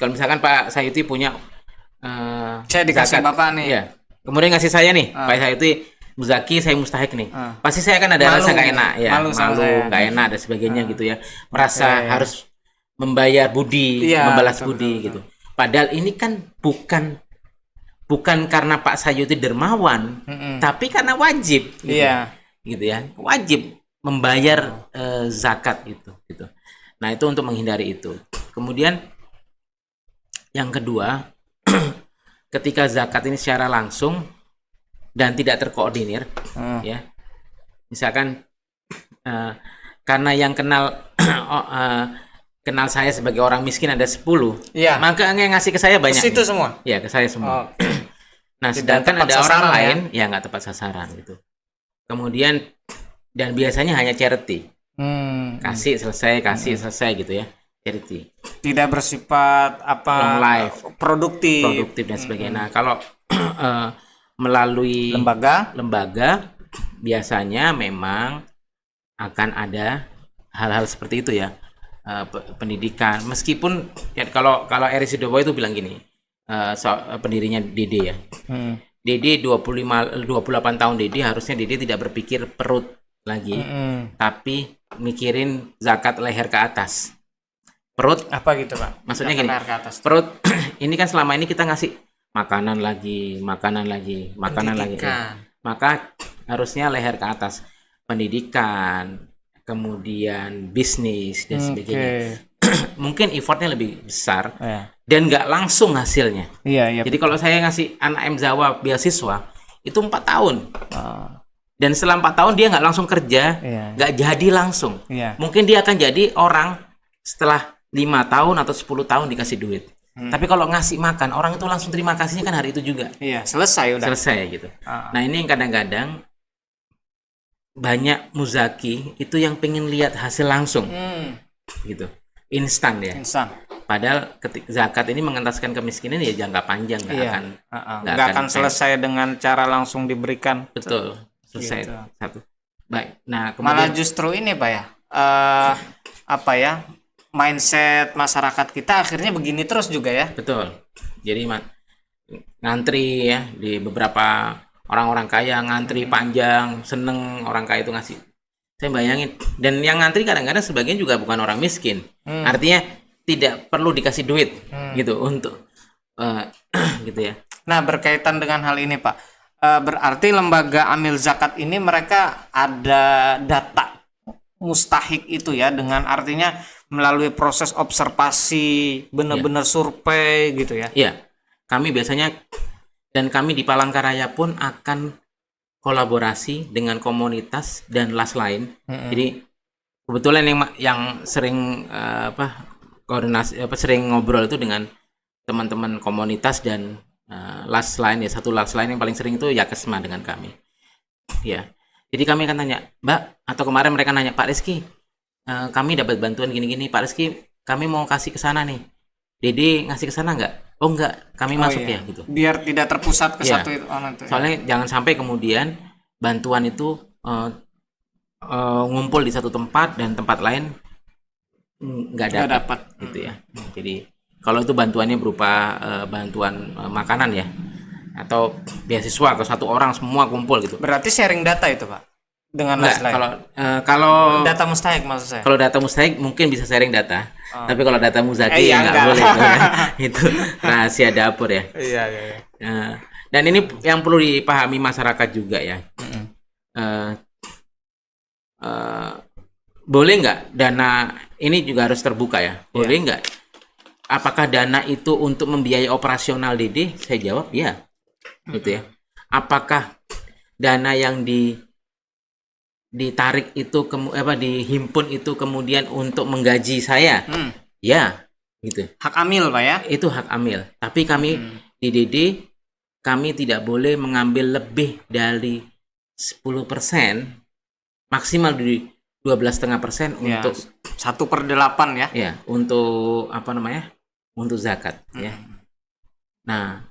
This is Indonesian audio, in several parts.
Kalau misalkan Pak Sayuti punya saya dikasih zakat, Bapak nih. ya. Kemudian ngasih saya nih, Pak Sayuti muzaki, saya mustahik nih. Pasti saya kan ada Malu, rasa nggak enak ya, malu nggak enak dan sebagainya gitu ya. Merasa harus membayar budi, membalas budi gitu. Padahal ini kan bukan karena Pak Sayuti dermawan, tapi karena wajib. Gitu. Iya. Gitu ya. Wajib membayar zakat gitu. Nah, itu untuk menghindari itu. Kemudian yang kedua, ketika zakat ini secara langsung dan tidak terkoordinir, ya, misalkan karena yang kenal saya sebagai orang miskin ada 10, maka yang ngasih ke saya banyak. Itu semua? Ya, ke saya semua. Nah, Tidak sedangkan ada orang lain ya nggak tepat sasaran gitu. Kemudian dan biasanya hanya charity, kasih selesai gitu ya. Charity. Tidak bersifat long life, produktif dan sebagainya. Nah, kalau melalui lembaga biasanya memang akan ada hal-hal seperti itu ya, pendidikan. Meskipun ya, kalau Eri Sidowo itu bilang gini, pendirinya Dede ya. Dede 28 tahun Dede harusnya Dede tidak berpikir perut lagi, tapi mikirin zakat leher ke atas. Perut apa gitu Pak? Maksudnya gini, perut ini kan selama ini kita ngasih makanan lagi, maka harusnya leher ke atas, pendidikan, kemudian bisnis dan sebagainya. Mungkin effortnya lebih besar dan nggak langsung hasilnya. Jadi kalau saya ngasih anak M Zawa beasiswa itu 4 tahun. Dan setelah 4 tahun dia nggak langsung kerja, nggak jadi langsung. Mungkin dia akan jadi orang setelah 5 tahun atau 10 tahun dikasih duit. Tapi kalau ngasih makan, orang itu langsung terima kasihnya kan hari itu juga. Selesai gitu. Nah, ini yang kadang-kadang banyak muzaki itu yang pengen lihat hasil langsung. Gitu. Instan ya. Padahal zakat ini mengentaskan kemiskinan ya jangka panjang, nggak akan selesai dengan cara langsung diberikan. Betul. Selesai gitu. Satu. Baik. Nah, kemudian malah justru ini Pak ya, mindset masyarakat kita akhirnya begini terus juga ya. Betul. Jadi ngantri ya, di beberapa orang-orang kaya ngantri panjang, seneng orang kaya itu ngasih. Saya bayangin, dan yang ngantri kadang-kadang sebagian juga bukan orang miskin. Artinya tidak perlu dikasih duit gitu untuk gitu ya. Nah, berkaitan dengan hal ini Pak, berarti lembaga amil zakat ini mereka ada data mustahik itu ya, dengan artinya melalui proses observasi, benar-benar survei gitu ya. Iya. Kami biasanya dan kami di Palangkaraya pun akan kolaborasi dengan komunitas dan las lain. Jadi kebetulan yang sering koordinasi sering ngobrol itu dengan teman-teman komunitas dan las lain ya, satu las lain yang paling sering itu Yakesma dengan kami. Ya. Jadi kami akan tanya, Mbak, atau kemarin mereka nanya, Pak Rizky, kami dapat bantuan gini-gini, Pak Rizky, kami mau kasih ke sana nih. Dede ngasih ke sana nggak? Oh nggak, kami masuk ya gitu. Biar tidak terpusat ke satu itu. Soalnya jangan sampai kemudian bantuan itu ngumpul di satu tempat dan tempat lain nggak dapat gitu ya. Jadi kalau itu bantuannya berupa bantuan makanan ya, atau beasiswa ke satu orang semua kumpul gitu. Berarti sharing data itu Pak dengan las lain. Kalau data mustahik maksud saya. Kalau data mustahik mungkin bisa sharing data. Tapi kalau data muzaki nggak boleh itu, ya. Itu rahasia dapur ya. Iya. Dan ini yang perlu dipahami masyarakat juga ya. Boleh nggak dana ini juga harus terbuka ya? Boleh nggak? Apakah dana itu untuk membiayai operasional Dede? Saya jawab ya. Gitu ya. Apakah dana yang ditarik itu dihimpun itu kemudian untuk menggaji saya? Ya, gitu. Hak amil, Pak ya? Itu hak amil. Tapi kami di DD kami tidak boleh mengambil lebih dari 10%, maksimal di 12,5% Ya, untuk 1/8 ya. ya, untuk apa namanya? Untuk zakat ya. Nah,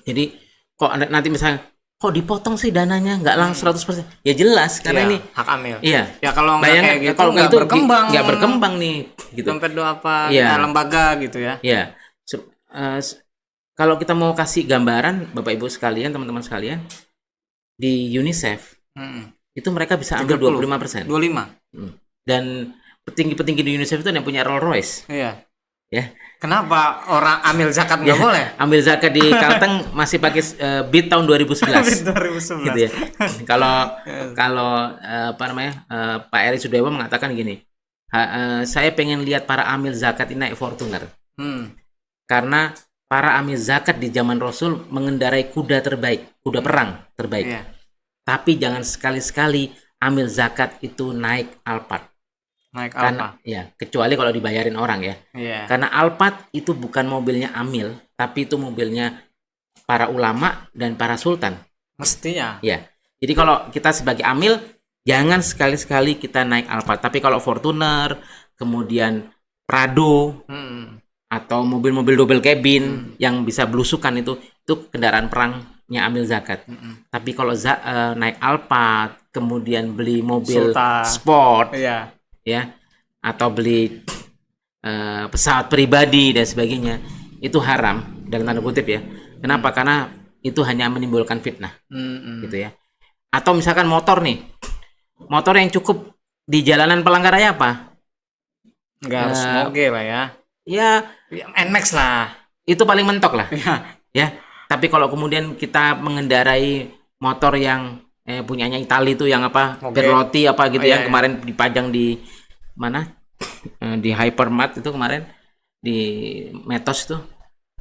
jadi kok nanti misalnya kok dipotong sih dananya nggak langsung 100%? Ya jelas karena Iya, ini hak amil. iya. Ya kalau nggak Bayangkan kayak gitu kalau nggak itu nggak berkembang. berkembang nih gitu. Dompet apa Iya. lembaga gitu ya. Ya. Kalau kita mau kasih gambaran Bapak Ibu sekalian, teman-teman sekalian, di UNICEF itu mereka bisa ambil 25%. 25. Dan petinggi-petinggi di UNICEF itu yang punya Rolls Royce. Iya. Ya. Kenapa orang ambil zakat nggak boleh? Ambil zakat di Kalteng masih pakai BIT tahun 2011. 2011. Gitu ya. Kalau apa namanya? Pak Eri Sudewo mengatakan gini, saya pengen lihat para amil zakat ini naik Fortuner. Karena para amil zakat di zaman Rasul mengendarai kuda terbaik, kuda perang terbaik. Iya. Tapi jangan sekali-sekali amil zakat itu naik Alphard. Naik Karena apa? ya, kecuali kalau dibayarin orang ya. Iya. Karena Alphard itu bukan mobilnya amil, tapi itu mobilnya para ulama dan para sultan. Mestinya. Ya. Jadi kalau kita sebagai amil, jangan sekali-sekali kita naik Alphard. Tapi kalau Fortuner, kemudian Prado, atau mobil-mobil double cabin yang bisa belusukan itu kendaraan perangnya amil zakat. Tapi kalau naik Alphard, kemudian beli mobil Sultan. sport, Iya. ya, atau beli pesawat pribadi dan sebagainya, itu haram dalam tanda kutip ya. Kenapa? Karena itu hanya menimbulkan fitnah, gitu ya. Atau misalkan motor nih, motor yang cukup di jalanan Palangkaraya apa? Nggak harus moge lah ya. Ya, NMAX lah. itu paling mentok lah. Iya. Ya. Tapi kalau kemudian kita mengendarai motor yang punyanya Itali itu yang apa? Moge. Berlotti apa gitu Iya, yang kemarin dipajang di mana? Di Hypermart itu kemarin di Metos itu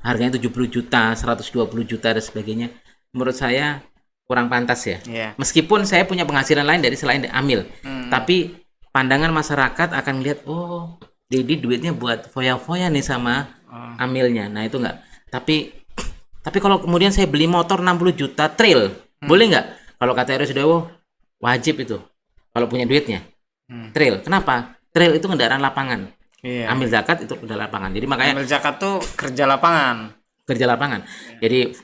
harganya 70 juta, 120 juta dan sebagainya. Menurut saya kurang pantas ya. Iya. Meskipun saya punya penghasilan lain dari selain amil, tapi pandangan masyarakat akan lihat, oh, Dedi duitnya buat foya-foya nih sama amilnya. Nah, itu enggak. Tapi kalau kemudian saya beli motor 60 juta trail, boleh nggak? Kalau kata Eri Sudewo, wajib itu. Kalau punya duitnya. Trail. Kenapa? Trail itu kendaraan lapangan. Iya. Amil zakat itu kendaraan lapangan. Jadi makanya Ambil zakat tuh kerja lapangan. kerja lapangan. Jadi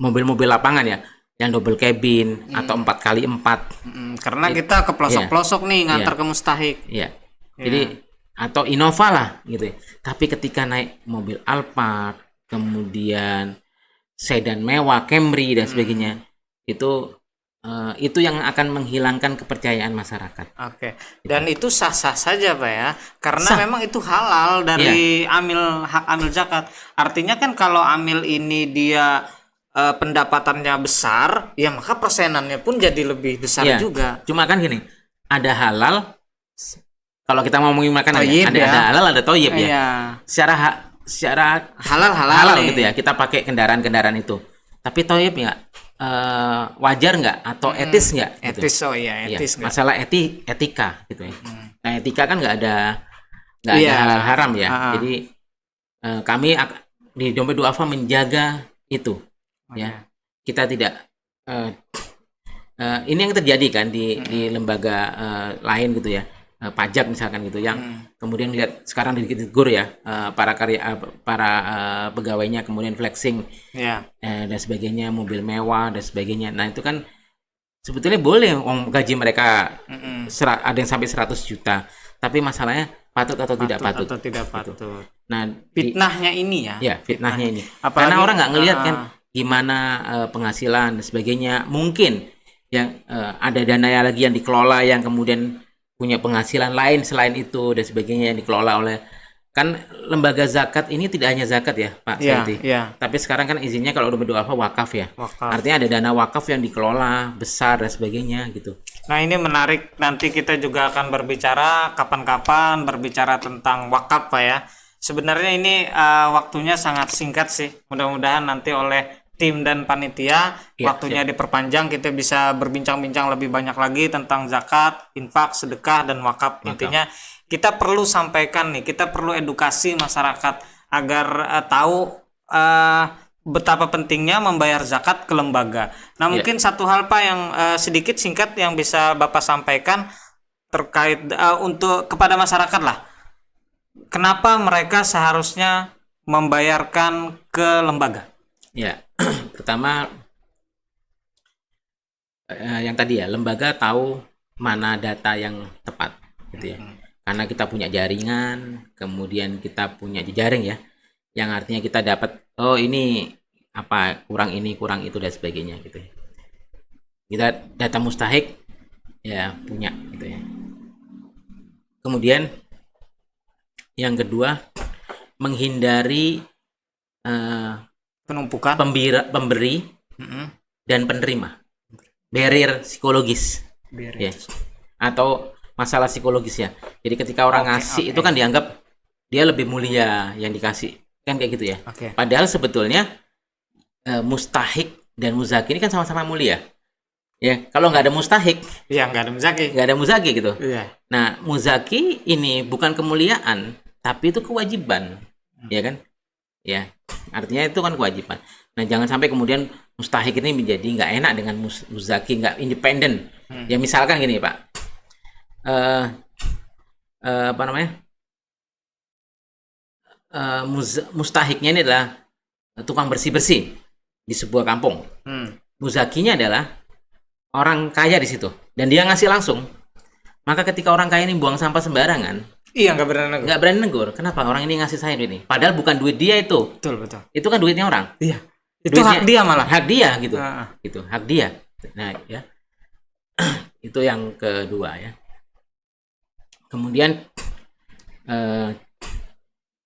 mobil-mobil lapangan ya, yang double cabin atau 4x4. Karena kita ke pelosok-pelosok nih ngantar ke mustahik. Iya. Jadi atau Innova lah gitu ya. Tapi ketika naik mobil Alphard, kemudian sedan mewah, Camry dan sebagainya, itu yang akan menghilangkan kepercayaan masyarakat. Oke. Dan itu sah-sah saja, Pak ya. Karena Sah. memang itu halal dari hak amil zakat. Artinya kan kalau amil ini dia pendapatannya besar, ya maka persenannya pun jadi lebih besar Iya. juga. Cuma kan gini, ada halal. Kalau kita mau ngomongin makanan Toyib ya, ada halal, ada toyib ya. Iya. Secara Halal gitu ya, kita pakai kendaraan-kendaraan itu. Tapi toyib nggak, wajar nggak atau etis nggak? Gitu. Etis, oh iya, Iya, etis nggak? masalah etika gitu ya. Nah, etika kan nggak ada Iya. halal haram ya. Ah. Jadi kami di Dompet Duafa menjaga itu. Ya, kita tidak ini yang terjadi kan di lembaga lain gitu ya, pajak misalkan gitu, yang kemudian lihat sekarang ditegur ya para pegawainya, kemudian flexing dan sebagainya, mobil mewah dan sebagainya. Nah, itu kan sebetulnya boleh, gaji mereka ada yang sampai 100 juta, tapi masalahnya patut atau tidak patut. Atau tidak patut. Gitu. Nah, Fitnahnya ini ya. Ya, fitnahnya ini. Apalagi, karena orang nggak ngelihat kan gimana penghasilan dan sebagainya. Mungkin yang ada dana lagi yang dikelola yang kemudian punya penghasilan lain selain itu dan sebagainya yang dikelola oleh, kan lembaga zakat ini tidak hanya zakat ya Pak Saidi. Iya. Tapi sekarang kan izinnya kalau udah berdoa wakaf ya. Wakaf. Artinya ada dana wakaf yang dikelola besar dan sebagainya gitu. Nah, ini menarik, nanti kita juga akan berbicara kapan-kapan berbicara tentang wakaf, Pak ya. Sebenarnya ini waktunya sangat singkat sih. Mudah-mudahan nanti oleh tim dan panitia waktunya diperpanjang, kita bisa berbincang-bincang lebih banyak lagi tentang zakat, infak, sedekah dan wakaf. Intinya kita perlu sampaikan nih, kita perlu edukasi masyarakat agar tahu betapa pentingnya membayar zakat ke lembaga. Nah, mungkin satu hal Pak yang sedikit singkat yang bisa Bapak sampaikan terkait untuk kepada masyarakat lah. Kenapa mereka seharusnya membayarkan ke lembaga? Ya, pertama yang tadi ya, lembaga tahu mana data yang tepat gitu ya. Karena kita punya jaringan, kemudian kita punya jejaring ya, yang artinya kita dapat ini apa kurang ini kurang itu dan sebagainya gitu ya. Kita data mustahik ya punya gitu ya. Kemudian yang kedua, menghindari Penumpukan pemberi dan penerima, barrier psikologis ya, atau masalah psikologis ya. Jadi ketika orang ngasih itu kan dianggap dia lebih mulia yang dikasih kan kayak gitu ya. Padahal sebetulnya mustahik dan muzaki ini kan sama-sama mulia ya. Kalau nggak ada mustahik ya nggak ada muzaki gitu. Nah, muzaki ini bukan kemuliaan tapi itu kewajiban ya kan ya, artinya itu kan kewajiban. Nah, jangan sampai kemudian mustahik ini menjadi nggak enak dengan muzaki, nggak independen ya. Misalkan gini Pak, apa namanya, mustahiknya ini adalah tukang bersih-bersih di sebuah kampung. Muzakinya adalah orang kaya di situ dan dia ngasih langsung. Maka ketika orang kaya ini buang sampah sembarangan, nggak berani negur. Kenapa orang ini ngasih saya duit ini? Padahal bukan duit dia itu. Betul. Itu kan duitnya orang. Iya. Itu hak dia malah. Hak dia gitu. Gitu, hak dia. Nah, ya. Itu yang kedua ya. Kemudian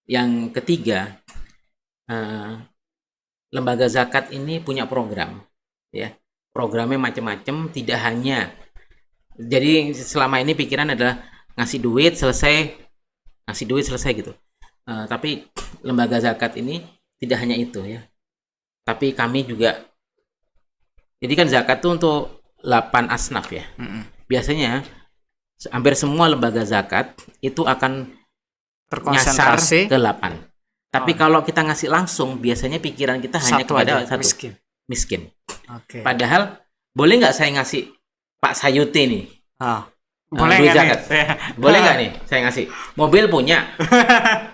yang ketiga, lembaga zakat ini punya program ya. Programnya macam-macam, tidak hanya jadi selama ini pikiran adalah ngasih duit selesai gitu. Tapi lembaga zakat ini tidak hanya itu ya. Tapi kami juga, jadi kan zakat itu untuk 8 asnaf ya. Biasanya hampir semua lembaga zakat itu akan nyasar ke 8. Tapi kalau kita ngasih langsung, biasanya pikiran kita hanya kepada satu, miskin. Padahal boleh nggak saya ngasih Pak Sayuti nih? Boleh nggak zakat? Boleh nggak nih saya ngasih? Mobil punya,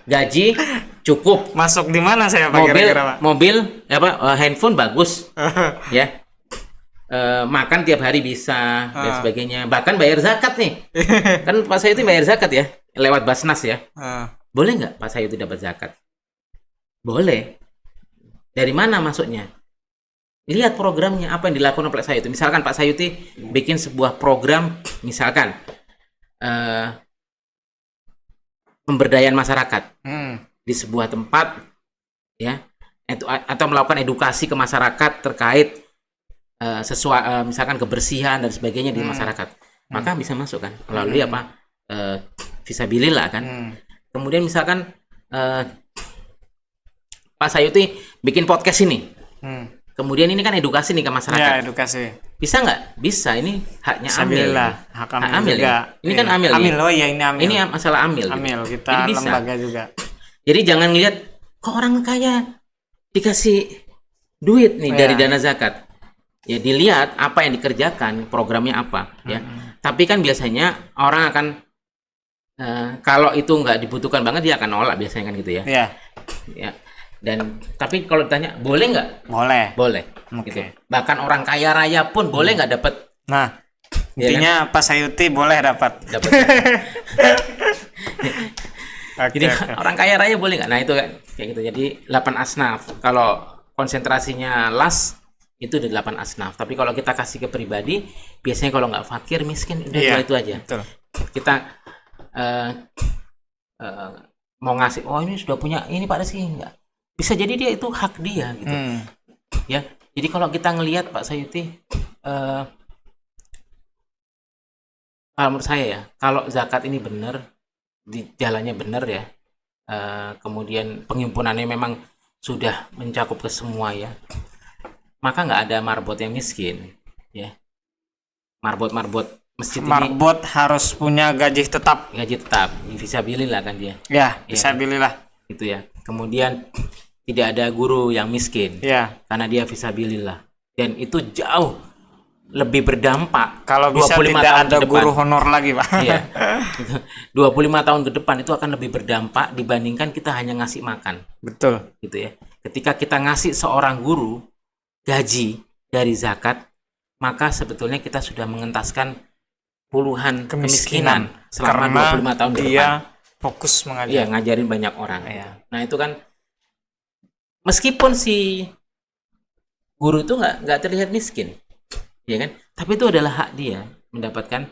gaji cukup. Masuk di mana saya Pak? Mobil apa? Handphone bagus, ya. Makan tiap hari bisa dan sebagainya. Bahkan bayar zakat nih. Kan Pak Sayuti bayar zakat ya, lewat Basnas ya. Boleh nggak Pak Sayuti dapat zakat? Boleh. Dari mana masuknya? Lihat programnya, apa yang dilakukan oleh Pak Sayuti. Misalkan Pak Sayuti bikin sebuah program, misalkan pemberdayaan masyarakat di sebuah tempat, ya, atau melakukan edukasi ke masyarakat terkait misalkan kebersihan dan sebagainya di masyarakat, maka bisa masuk kan melalui apa fisabilillah kan. Kemudian misalkan Pak Sayuti bikin podcast ini. Kemudian ini kan edukasi nih ke masyarakat. Ya, edukasi. Bisa nggak? Bisa, ini haknya amil. Hak amil juga. Ya? Ini kan amil. Amil, ya? Oh iya ini amil. Ini masalah amil. Amil, gitu. Kita lembaga juga. Jadi jangan lihat kok orang kaya dikasih duit nih dari dana zakat. Ya dilihat apa yang dikerjakan, programnya apa. Ya. Tapi kan biasanya orang akan kalau itu nggak dibutuhkan banget dia akan nolak biasanya kan gitu ya. Iya. Ya. Dan tapi kalau ditanya boleh nggak? Boleh. Gitu. Bahkan orang kaya raya pun boleh nggak dapat. Nah, intinya ya kan? Pak Sayuti boleh dapat. Jadi orang kaya raya boleh nggak? Nah itu kan kayak gitu. Jadi 8 asnaf. Kalau konsentrasinya las itu di 8 asnaf. Tapi kalau kita kasih ke pribadi, biasanya kalau nggak fakir miskin udah itu aja. Betul. Kita mau ngasih, oh ini sudah punya ini Pak Rizky enggak? Bisa jadi dia itu hak dia gitu. Ya. Jadi kalau kita ngelihat Pak Sayuti kalau menurut saya ya, kalau zakat ini benar, di jalannya benar ya. Kemudian penghimpunannya memang sudah mencakup ke semua ya. Maka nggak ada marbot yang miskin ya. Marbot masjid ini Marbot harus punya gaji tetap. gaji tetap, visabilillah kan dia. Ya, fisabilillah. Gitu ya. Kemudian tidak ada guru yang miskin Ya. karena dia visabilillah. Dan itu jauh lebih berdampak Kalau bisa 25 tidak tahun ada ke depan. guru honor lagi, Pak. Iya. 25 tahun ke depan itu akan lebih berdampak dibandingkan kita hanya ngasih makan. Betul. Gitu ya. Ketika kita ngasih seorang guru gaji dari zakat, maka sebetulnya kita sudah mengentaskan puluhan kemiskinan selama karena 25 tahun ke dia depan. fokus mengajar. Iya, ngajarin banyak orang. Iya. Nah, itu kan meskipun si guru itu nggak terlihat miskin, ya kan? Tapi itu adalah hak dia mendapatkan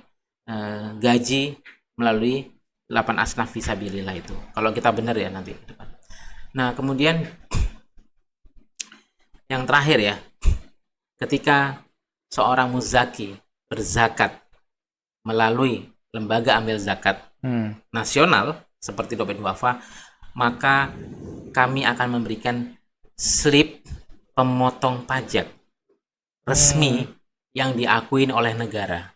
gaji melalui 8 asnaf fisabilillah itu. Kalau kita benar ya nanti ke depan. Nah, kemudian yang terakhir ya, ketika seorang muzaki berzakat melalui lembaga amil zakat nasional seperti Dompet Duafa, maka kami akan memberikan slip pemotong pajak resmi yang diakui oleh negara.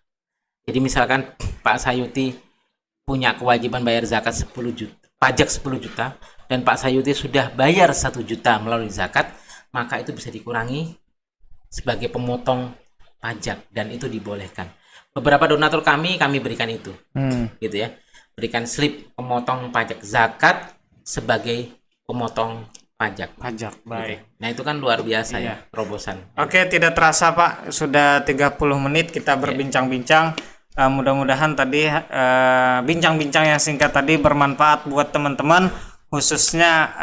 Jadi misalkan Pak Sayuti punya kewajiban bayar zakat 10 juta, pajak 10 juta, dan Pak Sayuti sudah bayar 1 juta melalui zakat, maka itu bisa dikurangi sebagai pemotong pajak dan itu dibolehkan. Beberapa donatur kami berikan itu, gitu ya, berikan slip pemotong pajak zakat sebagai pemotong pajak. Baik. Nah itu kan luar biasa ya terobosan. Oke, tidak terasa Pak, sudah 30 menit kita berbincang-bincang. Mudah-mudahan tadi bincang-bincang yang singkat tadi bermanfaat buat teman-teman, khususnya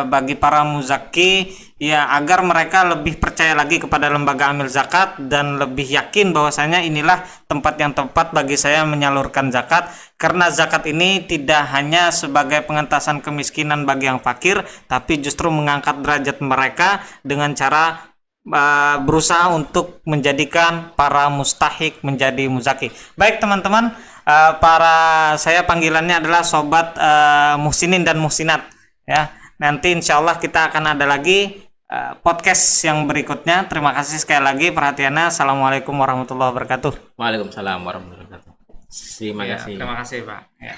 bagi para muzaki, ya, agar mereka lebih percaya lagi kepada lembaga amil zakat dan lebih yakin bahwasanya inilah tempat yang tepat bagi saya menyalurkan zakat, karena zakat ini tidak hanya sebagai pengentasan kemiskinan bagi yang fakir, tapi justru mengangkat derajat mereka dengan cara berusaha untuk menjadikan para mustahik menjadi muzaki. Baik teman-teman, saya panggilannya adalah sobat muhsinin dan muhsinat ya. Nanti insya Allah kita akan ada lagi podcast yang berikutnya. Terima kasih sekali lagi perhatiannya. Assalamualaikum warahmatullahi wabarakatuh. Waalaikumsalam warahmatullahi wabarakatuh. Terima kasih. Terima kasih Pak. Ya.